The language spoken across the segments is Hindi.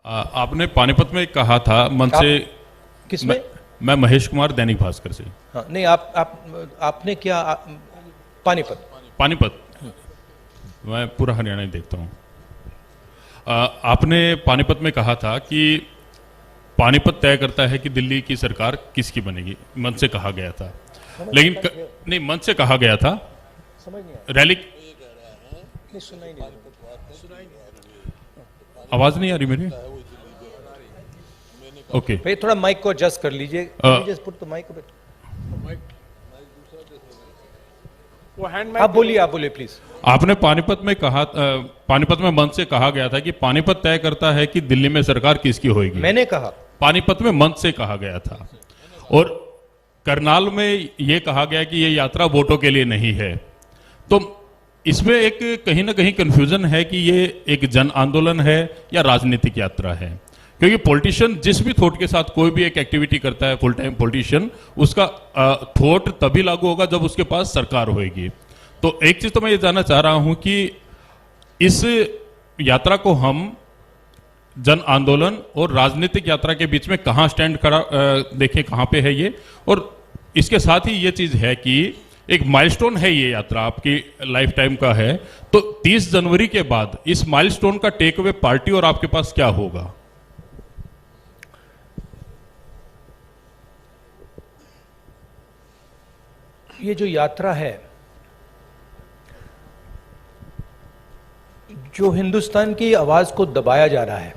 आपने पानीपत में कहा था मन से। किसमें? मैं महेश कुमार, दैनिक भास्कर से। हाँ, नहीं आपने क्या पानीपत पानीपत मैं पूरा हरियाणा ही देखता हूँ। आपने पानीपत में कहा था कि पानीपत तय करता है कि दिल्ली की सरकार किसकी बनेगी, मन से कहा गया था। लेकिन नहीं, मन से कहा गया था। समझ नहीं रैली नहीं, सुना ही नहीं। आवाज नहीं आ रही मेरी। ओके, भाई थोड़ा माइक को एडजस्ट कर लीजिए। Just put the mic. आप बोलिए प्लीज। आपने पानीपत में कहा, पानीपत में मन से कहा गया था कि पानीपत तय करता है कि दिल्ली में सरकार किसकी होगी। मैंने कहा पानीपत में मन से कहा गया था। और करनाल में यह कहा गया कि यह यात्रा वोटों के लिए नहीं है। तो इसमें एक कहीं ना कहीं कंफ्यूजन है कि ये एक जन आंदोलन है या राजनीतिक यात्रा है, क्योंकि पॉलिटिशियन जिस भी थॉट के साथ कोई भी एक एक्टिविटी करता है, फुल टाइम पॉलिटिशियन, उसका थॉट तभी लागू होगा जब उसके पास सरकार होगी। तो एक चीज तो मैं ये जानना चाह रहा हूं कि इस यात्रा को हम जन आंदोलन और राजनीतिक यात्रा के बीच में कहां स्टैंड करा, देखें कहां पे है ये। और इसके साथ ही ये चीज है कि एक माइलस्टोन है ये यात्रा, आपकी लाइफ टाइम का है। तो 30 जनवरी के बाद इस माइलस्टोन का टेक अवे पार्टी और आपके पास क्या होगा? ये जो यात्रा है, जो हिंदुस्तान की आवाज को दबाया जा रहा है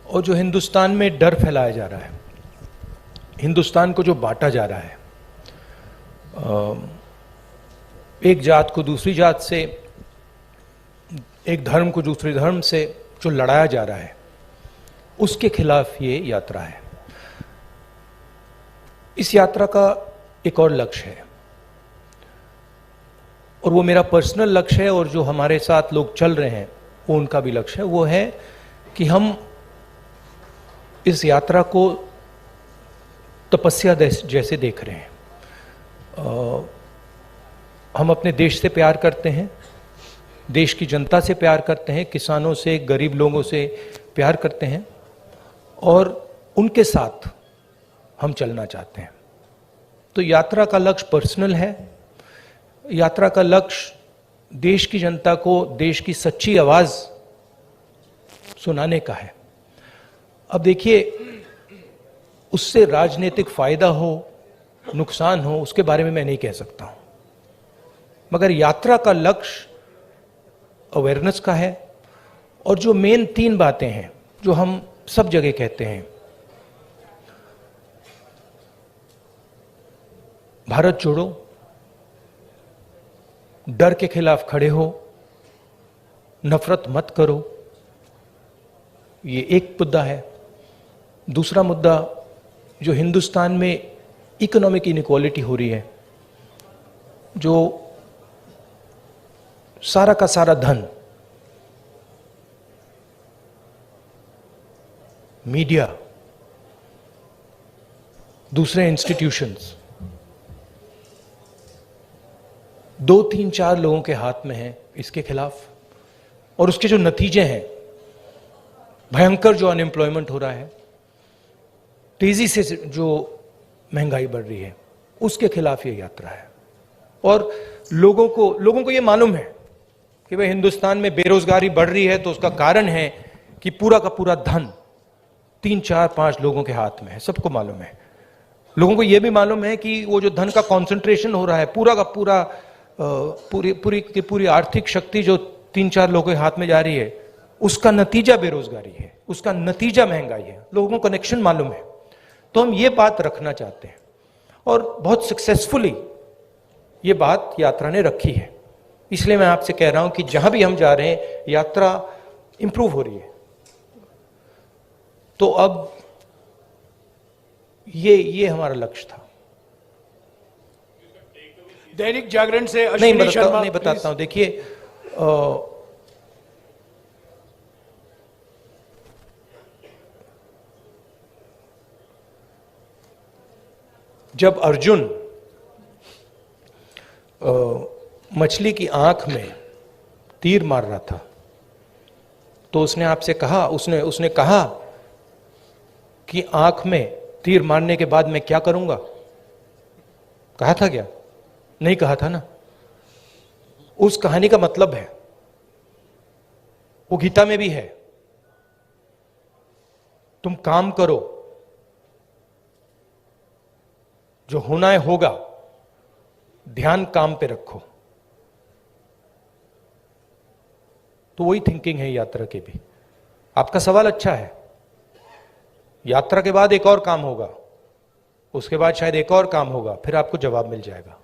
और जो हिंदुस्तान में डर फैलाया जा रहा है, हिंदुस्तान को जो बांटा जा रहा है, एक जात को दूसरी जात से, एक धर्म को दूसरे धर्म से जो लड़ाया जा रहा है, उसके खिलाफ ये यात्रा है। इस यात्रा का एक और लक्ष्य है, और वो मेरा पर्सनल लक्ष्य है, और जो हमारे साथ लोग चल रहे हैं वो उनका भी लक्ष्य है। वो है कि हम इस यात्रा को तपस्या जैसे देख रहे हैं। हम अपने देश से प्यार करते हैं, देश की जनता से प्यार करते हैं, किसानों से, गरीब लोगों से प्यार करते हैं, और उनके साथ हम चलना चाहते हैं। तो यात्रा का लक्ष्य पर्सनल है। यात्रा का लक्ष्य देश की जनता को देश की सच्ची आवाज सुनाने का है। अब देखिए, उससे राजनीतिक फायदा हो, नुकसान हो, उसके बारे में मैं नहीं कह सकता हूं, मगर यात्रा का लक्ष्य अवेयरनेस का है। और जो मेन 3 बातें हैं जो हम सब जगह कहते हैं, भारत जोड़ो, डर के खिलाफ खड़े हो, नफरत मत करो, ये एक मुद्दा है। दूसरा मुद्दा, जो हिंदुस्तान में इकोनॉमिक इनइक्वालिटी हो रही है, जो सारा का सारा धन मीडिया, दूसरे इंस्टीट्यूशंस, 2, 3, 4 लोगों के हाथ में है, इसके खिलाफ। और उसके जो नतीजे हैं, भयंकर जो अनएम्प्लॉयमेंट हो रहा है, तेजी से जो महंगाई बढ़ रही है, उसके खिलाफ ये यात्रा है। और लोगों को ये मालूम है कि भाई हिंदुस्तान में बेरोजगारी बढ़ रही है, तो उसका कारण है कि पूरा का पूरा धन 3, 4, 5 लोगों के हाथ में है। सबको मालूम है। लोगों को यह भी मालूम है कि वो जो धन का कॉन्सेंट्रेशन हो रहा है, पूरा का पूरा पूरी आर्थिक शक्ति जो 3, 4 लोगों के हाथ में जा रही है, उसका नतीजा बेरोजगारी है, उसका नतीजा महंगाई है। लोगों को कनेक्शन मालूम है। तो हम ये बात रखना चाहते हैं, और बहुत सक्सेसफुली ये बात यात्रा ने रखी है। इसलिए मैं आपसे कह रहा हूं कि जहां भी हम जा रहे हैं, यात्रा इंप्रूव हो रही है। तो अब ये हमारा लक्ष्य था। दैनिक जागरण से अश्विनी शर्मा। नहीं बताता हूं। देखिए, जब अर्जुन मछली की आंख में तीर मार रहा था, तो उसने आपसे कहा, उसने कहा कि आंख में तीर मारने के बाद मैं क्या करूंगा? कहा था क्या? नहीं कहा था ना। उस कहानी का मतलब है, वो गीता में भी है, तुम काम करो, जो होना है होगा, ध्यान काम पे रखो। तो वही थिंकिंग है यात्रा की भी। आपका सवाल अच्छा है। यात्रा के बाद एक और काम होगा, उसके बाद शायद एक और काम होगा, फिर आपको जवाब मिल जाएगा।